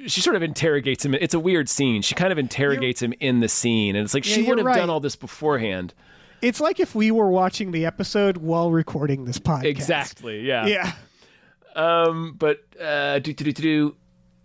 She sort of interrogates him. It's a weird scene. She kind of interrogates him in the scene, and it's like she would have done all this beforehand. It's like if we were watching the episode while recording this podcast. Exactly, yeah. Yeah.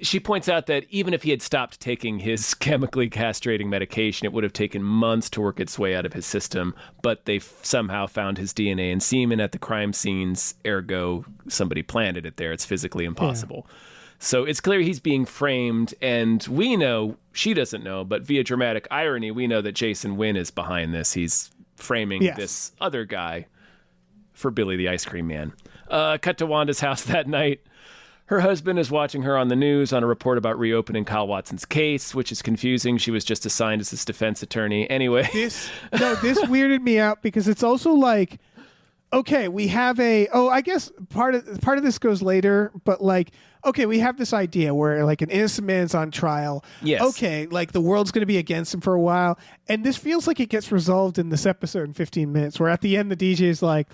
She points out that even if he had stopped taking his chemically castrating medication, it would have taken months to work its way out of his system, but they somehow found his DNA and semen at the crime scenes, ergo somebody planted it there. It's physically impossible. Yeah. So it's clear he's being framed, and we know, she doesn't know, but via dramatic irony, we know that Jason Wynn is behind this. He's framing this other guy for Billy the Ice Cream Man. Cut to Wanda's house that night. Her husband is watching her on the news on a report about reopening Kyle Watson's case, which is confusing. She was just assigned as his defense attorney. Anyway. This weirded me out because it's also like, okay, we have I guess part of this goes later, but like, okay, we have this idea where like an innocent man's on trial. Yes. Okay, like the world's going to be against him for a while. And this feels like it gets resolved in this episode in 15 minutes, where at the end the DJ is like,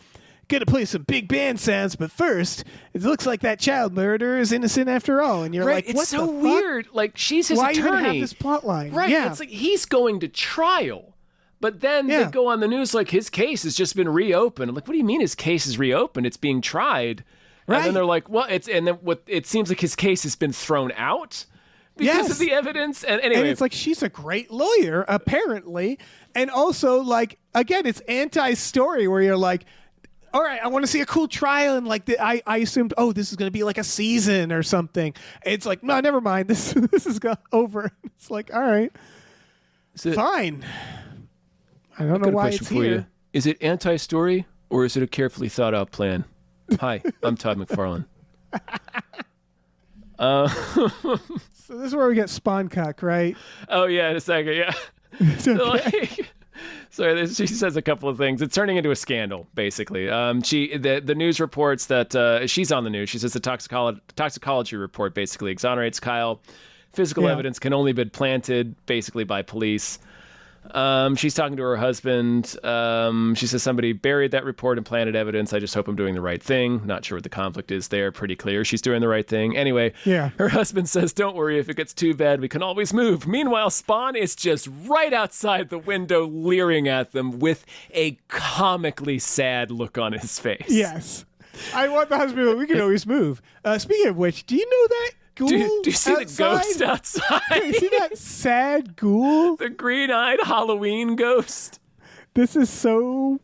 gonna play some big band sounds, but first, it looks like that child murderer is innocent after all. And you're like, what it's so weird. Like, she's his attorney. Why are you gonna have this plot line? Right. Yeah. It's like he's going to trial. But then they go on the news like his case has just been reopened. I'm like, what do you mean his case is reopened? It's being tried. Right. And then they're like, well, it seems like his case has been thrown out because of the evidence. And anyway. And it's like, she's a great lawyer, apparently. And also, like, again, it's anti-story where you're like, all right, I want to see a cool trial, and like I assumed, this is going to be like a season or something. It's like, no, never mind. This is over. It's like, all right, fine. I don't know why it's here. You. Is it anti-story or is it a carefully thought out plan? Hi, I'm Todd Mcfarlane. So this is where we get Spawncock, right? Oh yeah, in a second, yeah. So she says a couple of things. It's turning into a scandal, basically. The news reports that she's on the news. She says the toxicology report basically exonerates Kyle. Physical evidence can only be planted basically by police. She's talking to her husband. She says somebody buried that report and planted evidence. I just hope I'm doing the right thing. Not sure what the conflict is there. Pretty clear she's doing the right thing. Anyway, her husband says, don't worry, if it gets too bad, we can always move. Meanwhile, Spawn is just right outside the window leering at them with a comically sad look on his face. Yes. I want the husband to be like, we can always move. Speaking of which, do you know that ghoul do you see outside? The ghost outside? Do you see that sad ghoul? The green-eyed Halloween ghost. This is so...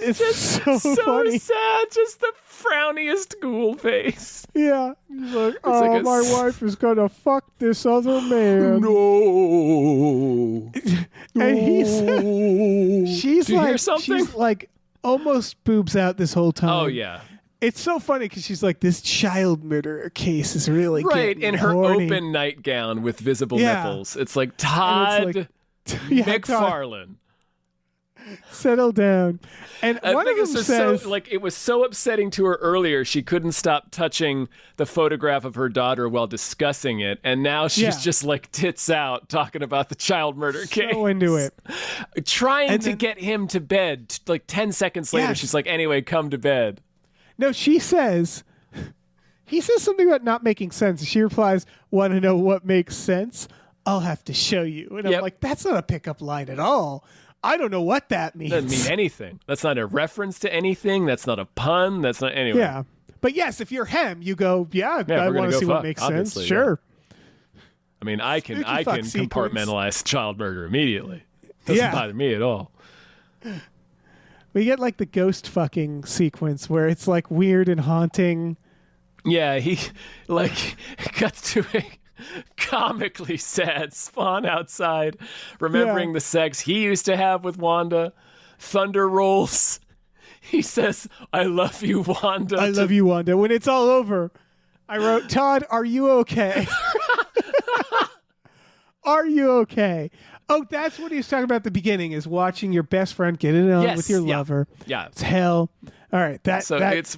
It's just so funny. sad. Just the frowniest ghoul face. Yeah. He's like, my wife is going to fuck this other man. No. And she's like almost boobs out this whole time. Oh, yeah. It's so funny because she's like, this child murderer case is really getting in her horny. open nightgown with visible nipples. It's like, Todd Mcfarlane. Settle down. And I one think of them says, it was so upsetting to her earlier, she couldn't stop touching the photograph of her daughter while discussing it, and now she's just like tits out talking about the child murder case. So into it. Trying to get him to bed. Like 10 seconds later, she's like, anyway, come to bed. No, he says something about not making sense. She replies, want to know what makes sense? I'll have to show you. And I'm like, that's not a pickup line at all. I don't know what that means. Doesn't mean anything. That's not a reference to anything. That's not a pun. That's not anyway. Yeah. But yes, if you're him, you go, I want to see what makes sense. Yeah. Sure. I mean, I can compartmentalize child murder immediately. Doesn't bother me at all. We get like the ghost fucking sequence where it's like weird and haunting. Yeah, he like cuts to comically sad. Spawn outside, remembering the sex he used to have with Wanda. Thunder rolls. He says, I love you, Wanda. I love you, Wanda. When it's all over, I wrote, Todd, are you okay? Are you okay? Oh, that's what he was talking about at the beginning, is watching your best friend get it on with your lover. Yeah. It's hell. All right.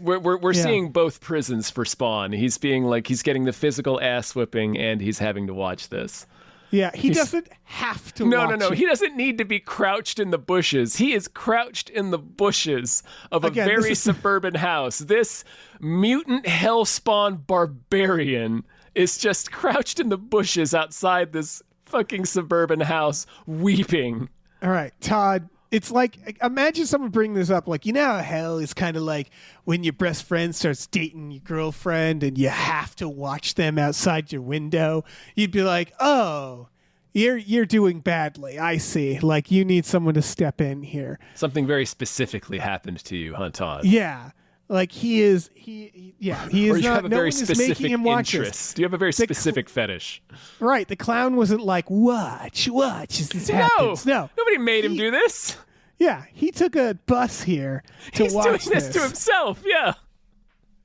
We're seeing both prisons for Spawn. He's being like, he's getting the physical ass whipping and he's having to watch this. Yeah, he doesn't have to watch No. it. He doesn't need to be crouched in the bushes. He is crouched in the bushes of a very suburban house. This mutant hellspawn barbarian is just crouched in the bushes outside this fucking suburban house weeping. All right, Todd, it's like, imagine someone bringing this up. Like, you know how hell is kind of like when your best friend starts dating your girlfriend and you have to watch them outside your window. You'd be like, oh, you're doing badly. I see. Like, you need someone to step in here. Something very specifically happened to you, huh, Todd? Yeah. Like, he is Or you not, have a no very one is specific making him watch interest. Do you have a very specific fetish? Right. The clown wasn't like, watch as this happens. No. Nobody made him do this. Yeah. He took a bus here to He's watch doing this to himself. Yeah.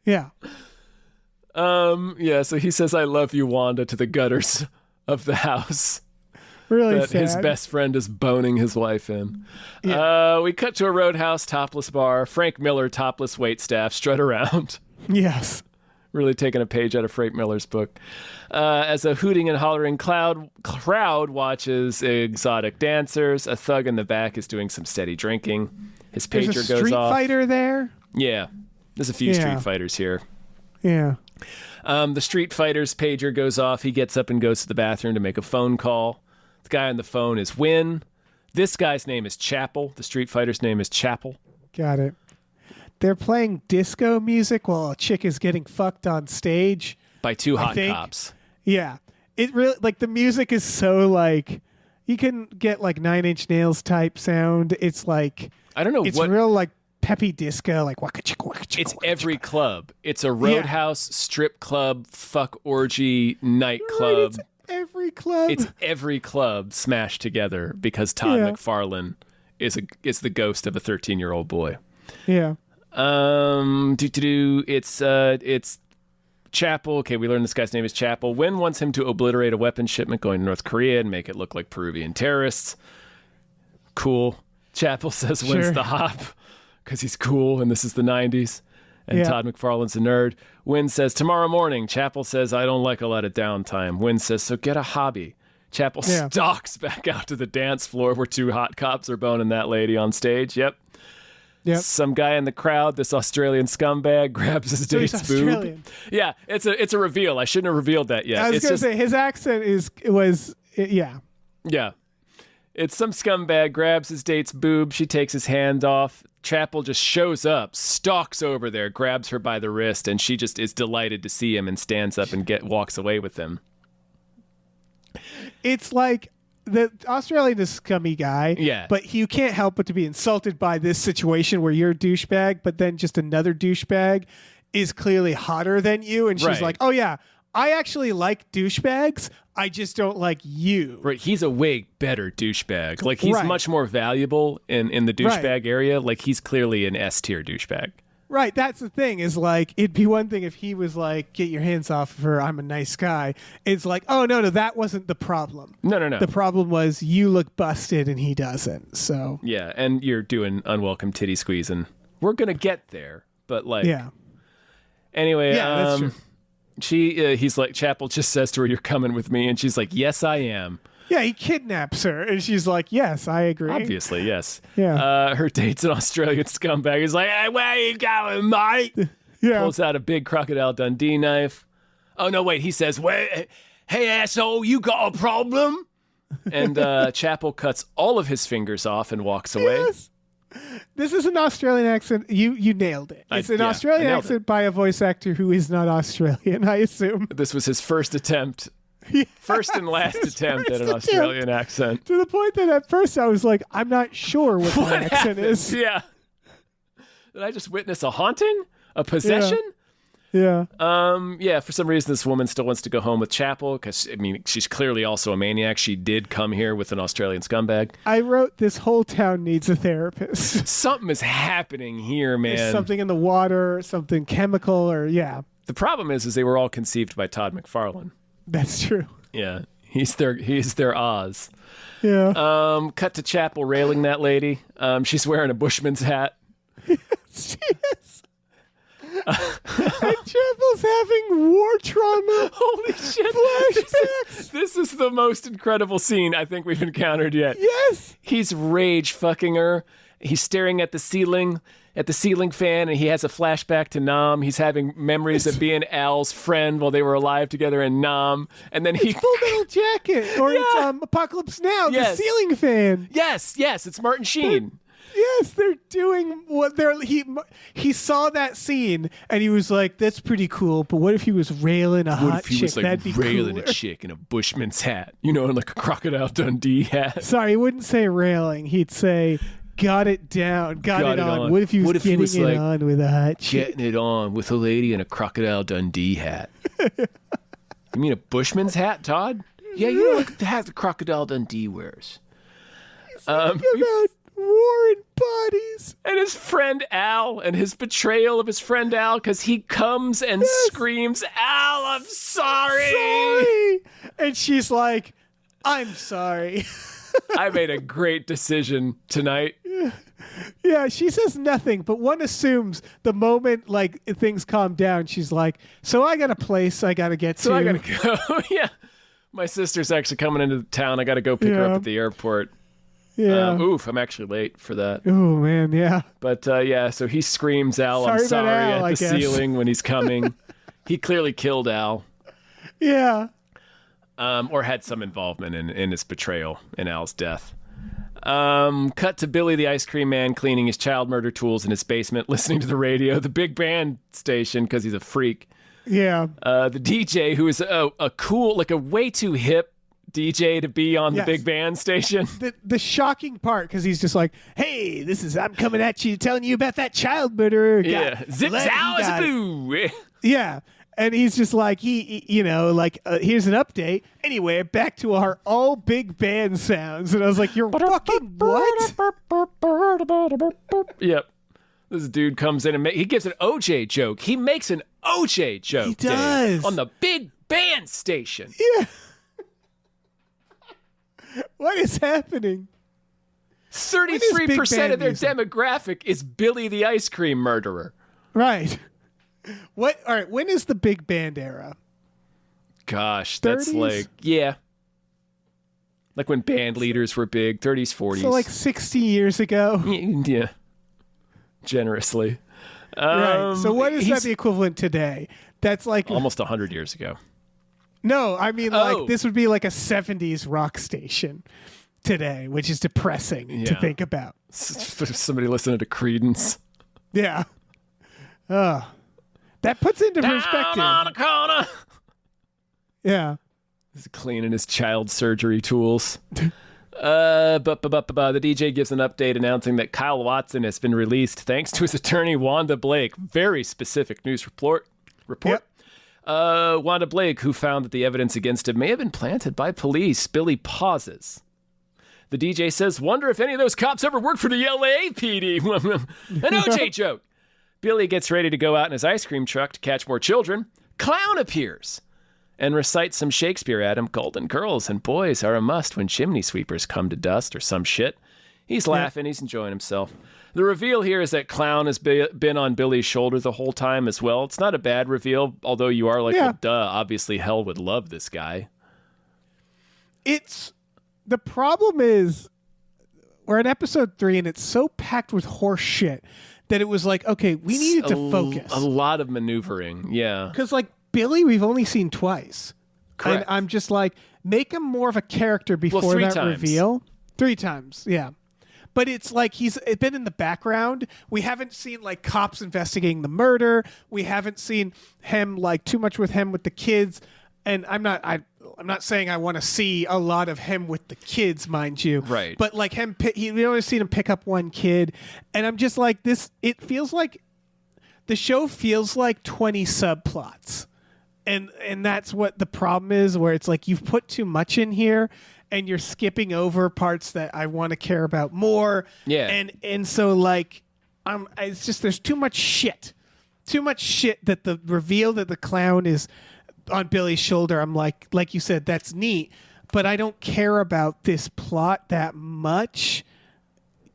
Yeah. Yeah, so he says, I love you, Wanda, to the gutters of the house Really that sad. his best friend is boning his wife in. Yeah. We cut to a roadhouse topless bar. Frank Miller, topless waitstaff, strut around. Yes. Really taking a page out of Frank Miller's book. As a hooting and hollering crowd watches exotic dancers, a thug in the back is doing some steady drinking. His pager There's a goes Street off. Fighter there. Yeah, there's a few Yeah. Street Fighters here. Yeah. The Street Fighter's pager goes off. He gets up and goes to the bathroom to make a phone call. The guy on the phone is Win. This guy's name is Chapel. The Street Fighter's name is Chapel. Got it. They're playing disco music while a chick is getting fucked on stage. By two hot think. cops. Yeah. It really, like, the music is so, like, you can get, like, 9 Inch Nails type sound. It's like, I don't know it's what. real, like, peppy disco, like, waka chicka, waka chicka. It's waka every chicka. club. It's a roadhouse, strip club, fuck orgy, nightclub. Right, it's every club. It's every club smashed together because Todd Yeah. McFarlane is the ghost of a 13-year-old boy. Yeah. It's Chapel. Okay, we learned this guy's name is Chapel. Wynn wants him to obliterate a weapons shipment going to North Korea and make it look like Peruvian terrorists. Cool. Chapel says Wynn's Sure. the hop because he's cool and this is the 90s. And Yeah. Todd McFarlane's a nerd. Wynn says, tomorrow morning. Chapel says, I don't like a lot of downtime. Wynn says, so get a hobby. Chapel Yeah. stalks back out to the dance floor where two hot cops are boning that lady on stage. Yep. Yep. Some guy in the crowd, this Australian scumbag, grabs his So he's date's boob. Australian. Yeah, it's a reveal. I shouldn't have revealed that yet. I was It's going to just- say, his accent yeah. Yeah. It's some scumbag grabs his date's boob. She takes his hand off. Chapel just shows up, stalks over there, grabs her by the wrist, and she just is delighted to see him and stands up and walks away with him. It's like the Australian is a scummy guy. Yeah. But you can't help but to be insulted by this situation where you're a douchebag, but then just another douchebag is clearly hotter than you. And she's Right. like, oh, yeah, I actually like douchebags. I just don't like you. Right, he's a way better douchebag. Like, he's Right. much more valuable in the douchebag area. Like, he's clearly an S-tier douchebag. Right. That's the thing is like, it'd be one thing if he was like, get your hands off of her. I'm a nice guy. It's like, oh, no, that wasn't the problem. No. The problem was you look busted and he doesn't. So, Yeah, and you're doing unwelcome titty squeezing. We're going to get there, but like... yeah. Anyway, Yeah, that's true. He's like, Chapel just says to her, you're coming with me, and she's like, yes, I am. Yeah, he kidnaps her, and she's like, yes, I agree. Obviously, yes. Yeah. Her date's an Australian scumbag. He's like, hey, where you going, mate? Yeah. Pulls out a big Crocodile Dundee knife. Oh, no, wait. He says, wait, hey, asshole, you got a problem? And Chapel cuts all of his fingers off and walks away. Yes. This is an Australian accent. You nailed it. It's an Australian I nailed accent by a voice actor who is not Australian, I assume. This was his first attempt. First and last attempt at an first Australian accent. To the point that at first I was like, I'm not sure what What the accent happened? is. Yeah. Did I just witness a haunting? A possession? Yeah. Yeah, for some reason, this woman still wants to go home with Chapel because, I mean, she's clearly also a maniac. She did come here with an Australian scumbag. I wrote, this whole town needs a therapist. Something is happening here, man. There's something in the water, something chemical, or yeah. The problem is they were all conceived by Todd McFarlane. That's true. Yeah, he's their Oz. Yeah. Cut to Chapel railing that lady. She's wearing a Bushman's hat. She is. And Chapel's having war trauma. Holy shit. Flashbacks. This is the most incredible scene I think we've encountered yet. Yes. He's rage fucking her. He's staring at the ceiling fan, and he has a flashback to Nam. He's having memories of being Al's friend while they were alive together in Nam. And then Full Metal Jacket. Or it's Apocalypse Now, Yes. the ceiling fan. Yes, it's Martin Sheen. Yes, they're doing what they're. He saw that scene and he was like, "That's pretty cool." But what if he was railing a What hot if he chick? was like That'd be railing cooler. a chick in a Bushman's hat? You know, in like a Crocodile Dundee hat. Sorry, he wouldn't say railing. He'd say, "Got it down, got it on." What if he was What if he getting was, it like, on with a hot chick? Getting it on with a lady in a Crocodile Dundee hat. You mean a Bushman's hat, Todd? Yeah, you know like the hat the Crocodile Dundee wears. About war and bodies. And his friend Al, and his betrayal of his friend Al, because he comes and screams, "Al, I'm sorry. Sorry. And she's like, "I'm sorry." I made a great decision tonight." Yeah, she says nothing, but one assumes the moment like things calm down, she's like, "So I got a place I got to get to." So I gotta go. Yeah. My sister's actually coming into town. I gotta go pick her up at the airport. Yeah. Oof, I'm actually late for that. Oh man, yeah. But yeah, so he screams, "Al, I'm Sorry about sorry," Al, I at the guess. ceiling when he's coming. He clearly killed Al. Yeah. Or had some involvement in his betrayal in Al's death. Cut to Billy the ice cream man cleaning his child murder tools in his basement, listening to the radio, the big band station, because he's a freak. Yeah. The DJ, who is a cool, like a way too hip DJ to be on the Yes. big band station. The shocking part, because he's just like, "Hey, I'm coming at you, telling you about that child murderer." Yeah. Zip zow is a boo. Yeah. And he's just like, here's an update. Anyway, back to our all big band sounds. And I was like, "You're fucking what?" Yep. This dude comes in and he gives an OJ joke. He makes an OJ joke. He does. Dave, on the big band station. Yeah. What is happening? 33% of their music? demographic is Billy the ice cream murderer. Right. What? All right. When is the big band era? Gosh, that's 30s? like, yeah. Like when band leaders were big, 30s, 40s. So like 60 years ago. Yeah. Generously. Right. So what is that he's the equivalent today? That's like almost 100 years ago. no. I mean, Oh. like this would be like a 70s rock station today, which is depressing to Yeah. think about. Somebody listening to Creedence. Yeah. That puts into perspective. Down on a corner. Yeah. He's cleaning his child surgery tools. The DJ gives an update announcing that Kyle Watson has been released thanks to his attorney, Wanda Blake. Very specific news report. Yep. Wanda Blake, who found that the evidence against him may have been planted by police. Billy pauses. The DJ says, "Wonder if any of those cops ever worked for the LAPD." An OJ joke. Billy gets ready to go out in his ice cream truck to catch more children. Clown appears and recites some Shakespeare at him. "Golden girls and boys are a must when chimney sweepers come to dust," or some shit. He's laughing. He's enjoying himself. The reveal here is that Clown has been on Billy's shoulder the whole time as well. It's not a bad reveal, although you are like, well, duh, obviously hell would love this guy. The problem is we're in episode 3 and it's so packed with horse shit that it was like, okay, we needed to focus. A lot of maneuvering, yeah. Because like Billy, we've only seen twice. Correct. And I'm just like, make him more of a character before 3 that times. reveal. 3 times, yeah. But it's like he's been in the background. We haven't seen like cops investigating the murder. We haven't seen him like too much with him with the kids. And I'm not saying I want to see a lot of him with the kids, mind you. Right. But like we only seen him pick up one kid, and I'm just like this. It feels like the show feels like 20 subplots. And that's what the problem is, where it's like you've put too much in here and you're skipping over parts that I want to care about more. Yeah. And so like it's just there's too much shit. Too much shit that the reveal that the clown is on Billy's shoulder, I'm like you said, that's neat, but I don't care about this plot that much.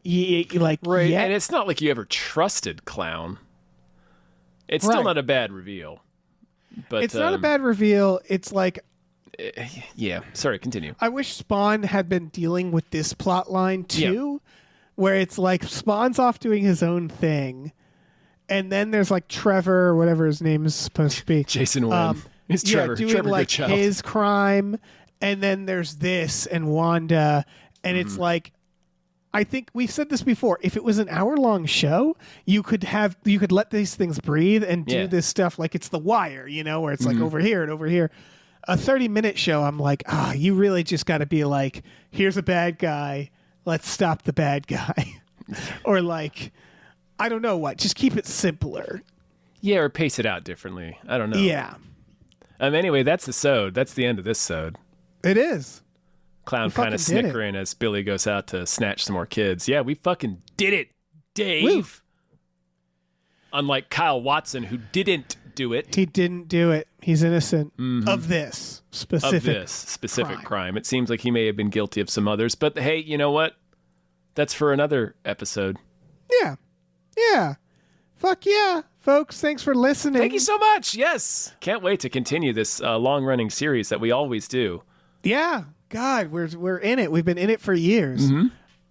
Right. Yet. And it's not like you ever trusted Clown. It's still not a bad reveal. But it's not a bad reveal. It's like, yeah. Sorry, continue. I wish Spawn had been dealing with this plot line too, where it's like Spawn's off doing his own thing, and then there's like Trevor, or whatever his name is supposed to be, Jason Wynn. It's Trevor. doing Trevor like Goodchild. his crime, and then there's this and Wanda, and it's like, I think we've said this before. If it was an hour-long show, you could let these things breathe and do this stuff like it's The Wire, where it's like over here and over here. A 30-minute show, I'm like, you really just got to be like, here's a bad guy, let's stop the bad guy, or like, I don't know what, just keep it simpler. Yeah, or pace it out differently. I don't know. Yeah. Anyway, that's the sode. That's the end of this sode. It is. Clown kind of snickering as Billy goes out to snatch some more kids. Yeah, we fucking did it, Dave. Woo. Unlike Kyle Watson, who didn't do it. He didn't do it. He's innocent of this specific crime. It seems like he may have been guilty of some others, but hey, you know what? That's for another episode. Yeah. Yeah. Fuck yeah, folks. Thanks for listening. Thank you so much. Yes. Can't wait to continue this long-running series that we always do. Yeah. God, we're in it. We've been in it for years.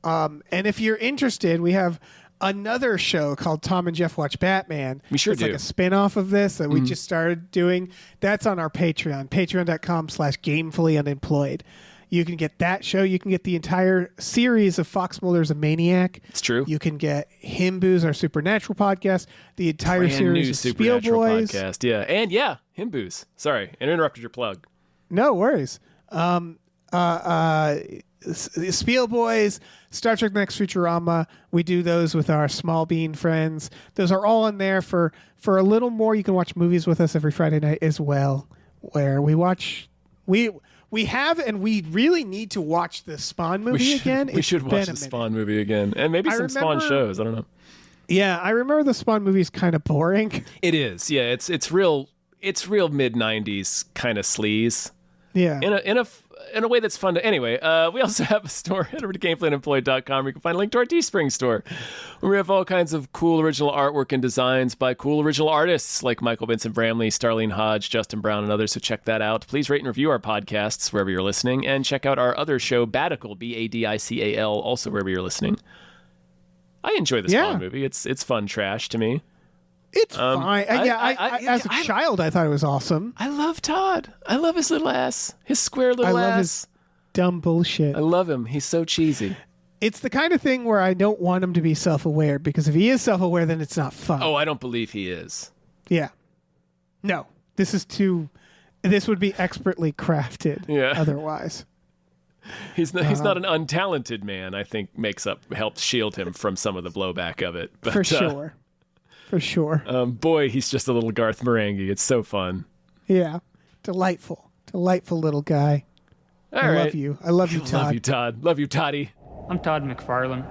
And if you're interested, we have another show called Tom and Jeff Watch Batman. We sure it's do. Like a spin-off of this that we just started doing. That's on our Patreon, patreon.com/gamefullyunemployed. You can get that show. You can get the entire series of Fox Mulder's a Maniac. It's true. You can get Himboos, our Supernatural podcast, the entire Brand series new of Supernatural Spielboys. podcast. Yeah. And yeah, Himboos. Sorry, I interrupted your plug. No worries. Spielboys, Star Trek Next Futurama. We do those with our Small Bean friends. Those are all in there for a little more. You can watch movies with us every Friday night as well, where we watch. We have, and we really need to watch the Spawn movie again. We should watch the Spawn movie again, and maybe some Spawn shows. I don't know. Yeah, I remember the Spawn movie is kind of boring. It is. Yeah, it's real mid '90s kind of sleaze. Yeah. In a way that's fun to... Anyway, we also have a store. Head over to gamefullyunemployed.com where you can find a link to our Teespring store, where we have all kinds of cool original artwork and designs by cool original artists like Michael Vincent Bramley, Starlene Hodge, Justin Brown, and others. So check that out. Please rate and review our podcasts wherever you're listening, and check out our other show, Badical, Badical, also wherever you're listening. I enjoy the Spawn movie. It's fun trash to me. It's fine. As a child, I thought it was awesome. I love Todd. I love his little ass. His square little ass. I love his dumb bullshit. I love him. He's so cheesy. It's the kind of thing where I don't want him to be self-aware, because if he is self-aware, then it's not fun. Oh, I don't believe he is. Yeah. No. This would be expertly crafted otherwise. He's not an untalented man, I think helps shield him from some of the blowback of it. But, for sure. For sure. Boy, he's just a little Garth Marenghi. It's so fun. Yeah. Delightful little guy. All right. Love you. I love you, Todd. Love you, Todd. Love you, Toddy. I'm Todd McFarlane.